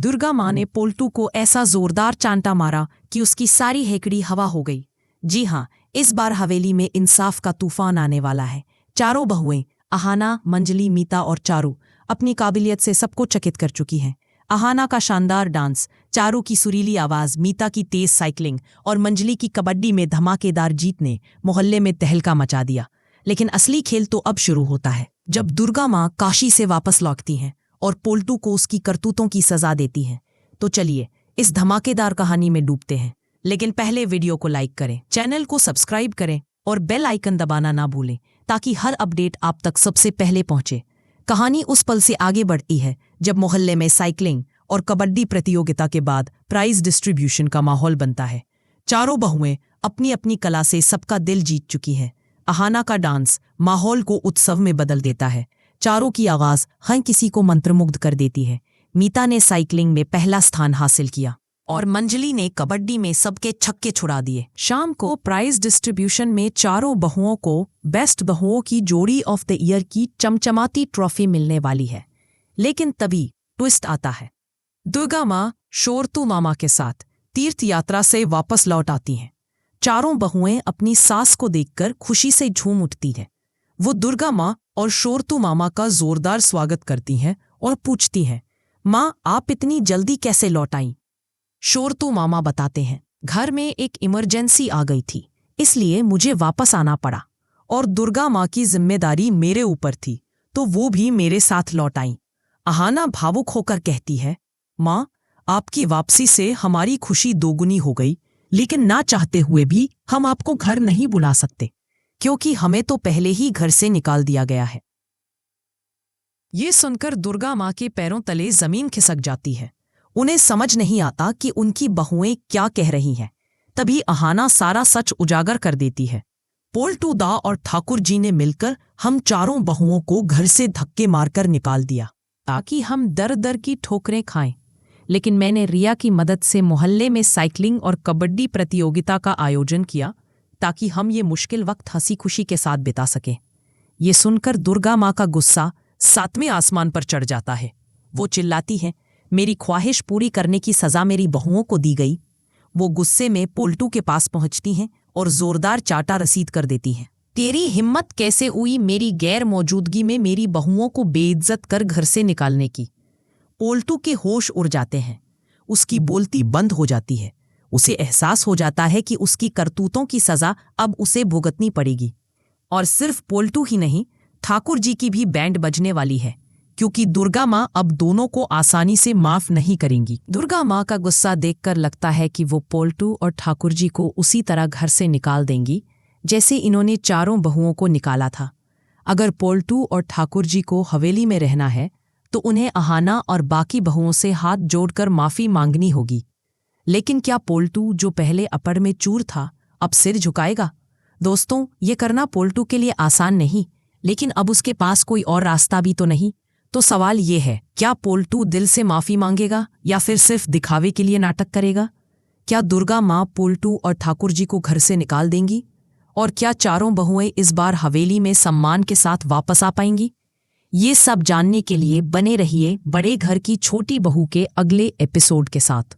दुर्गा माँ ने पोल्टू को ऐसा जोरदार चांटा मारा कि उसकी सारी हेकड़ी हवा हो गई। जी हाँ, इस बार हवेली में इंसाफ का तूफान आने वाला है। चारों बहुएं अहाना, मंजली, मीता और चारू अपनी काबिलियत से सबको चकित कर चुकी हैं। अहाना का शानदार डांस, चारू की सुरीली आवाज, मीता की तेज साइकिलिंग और मंजली की कबड्डी में धमाकेदार जीत ने मोहल्ले में तहलका मचा दिया। लेकिन असली खेल तो अब शुरू होता है, जब दुर्गा माँ काशी से वापस लौटती हैं और पोल्टू को उसकी करतूतों की सजा देती हैं। तो चलिए इस धमाकेदार कहानी में डूबते हैं। लेकिन पहले वीडियो को लाइक करें, चैनल को सब्सक्राइब करें और बेल आइकन दबाना ना भूलें ताकि हर अपडेट आप तक सबसे पहले पहुंचे। कहानी उस पल से आगे बढ़ती है जब मोहल्ले में साइकिलिंग और कबड्डी प्रतियोगिता के बाद प्राइज डिस्ट्रीब्यूशन का माहौल बनता है। चारों बहुएं अपनी अपनी कला से सबका दिल जीत चुकी हैं। अहाना का डांस माहौल को उत्सव में बदल देता है। चारों की आवाज हर किसी को मंत्रमुग्ध कर देती है। मीता ने साइकिलिंग में पहला स्थान हासिल किया और मंजली ने कबड्डी में सबके छक्के छुड़ा दिए। शाम को प्राइज डिस्ट्रीब्यूशन में चारों बहुओं को बेस्ट बहुओं की जोड़ी ऑफ द ईयर की चमचमाती ट्रॉफी मिलने वाली है। लेकिन तभी ट्विस्ट आता है। दुर्गा माँ शोरतू मामा के साथ तीर्थ यात्रा से वापस लौट आती हैं। चारों बहुएं अपनी सास को देखकर खुशी से झूम उठती हैं। वो दुर्गा माँ और शोरतू मामा का जोरदार स्वागत करती हैं और पूछती हैं, माँ आप इतनी जल्दी कैसे लौट आईं? शोरतू मामा बताते हैं, घर में एक इमरजेंसी आ गई थी, इसलिए मुझे वापस आना पड़ा और दुर्गा माँ की जिम्मेदारी मेरे ऊपर थी, तो वो भी मेरे साथ लौट आईं। अहाना भावुक होकर कहती है, माँ आपकी वापसी से हमारी खुशी दोगुनी हो गई, लेकिन ना चाहते हुए भी हम आपको घर नहीं बुला सकते, क्योंकि हमें तो पहले ही घर से निकाल दिया गया है। ये सुनकर दुर्गा माँ के पैरों तले जमीन खिसक जाती है। उन्हें समझ नहीं आता कि उनकी बहुएं क्या कह रही हैं। तभी अहाना सारा सच उजागर कर देती है। पोल्टू दा और ठाकुर जी ने मिलकर हम चारों बहुओं को घर से धक्के मारकर निकाल दिया ताकि हम दर दर की ठोकरें खाएं। लेकिन मैंने रिया की मदद से मोहल्ले में साइकिलिंग और कबड्डी प्रतियोगिता का आयोजन किया ताकि हम ये मुश्किल वक्त हंसी खुशी के साथ बिता सकें। ये सुनकर दुर्गा माँ का गुस्सा 7वें आसमान पर चढ़ जाता है। वो चिल्लाती है, मेरी ख्वाहिश पूरी करने की सजा मेरी बहुओं को दी गई। वो गुस्से में पोल्टू के पास पहुंचती हैं और जोरदार चाटा रसीद कर देती हैं। तेरी हिम्मत कैसे हुई मेरी गैर मौजूदगी में मेरी बहुओं को बेइज्जत कर घर से निकालने की? पोल्टू के होश उड़ जाते हैं। उसकी बोलती बंद हो जाती है। उसे एहसास हो जाता है कि उसकी करतूतों की सजा अब उसे भुगतनी पड़ेगी। और सिर्फ पोल्टू ही नहीं, ठाकुर जी की भी बैंड बजने वाली है, क्योंकि दुर्गा माँ अब दोनों को आसानी से माफ नहीं करेंगी। दुर्गा माँ का गुस्सा देखकर लगता है कि वो पोल्टू और ठाकुर जी को उसी तरह घर से निकाल देंगी जैसे इन्होंने चारों बहुओं को निकाला था। अगर पोल्टू और ठाकुर जी को हवेली में रहना है तो उन्हें अहाना और बाकी बहुओं से हाथ जोड़कर माफी मांगनी होगी। लेकिन क्या पोल्टू, जो पहले अपर में चूर था, अब सिर झुकाएगा? दोस्तों, ये करना पोल्टू के लिए आसान नहीं, लेकिन अब उसके पास कोई और रास्ता भी तो नहीं। तो सवाल ये है, क्या पोल्टू दिल से माफी मांगेगा या फिर सिर्फ दिखावे के लिए नाटक करेगा? क्या दुर्गा माँ पोल्टू और ठाकुर जी को घर से निकाल देंगी? और क्या चारों बहुएं इस बार हवेली में सम्मान के साथ वापस आ पाएंगी? ये सब जानने के लिए बने रहिए बड़े घर की छोटी बहू के अगले एपिसोड के साथ।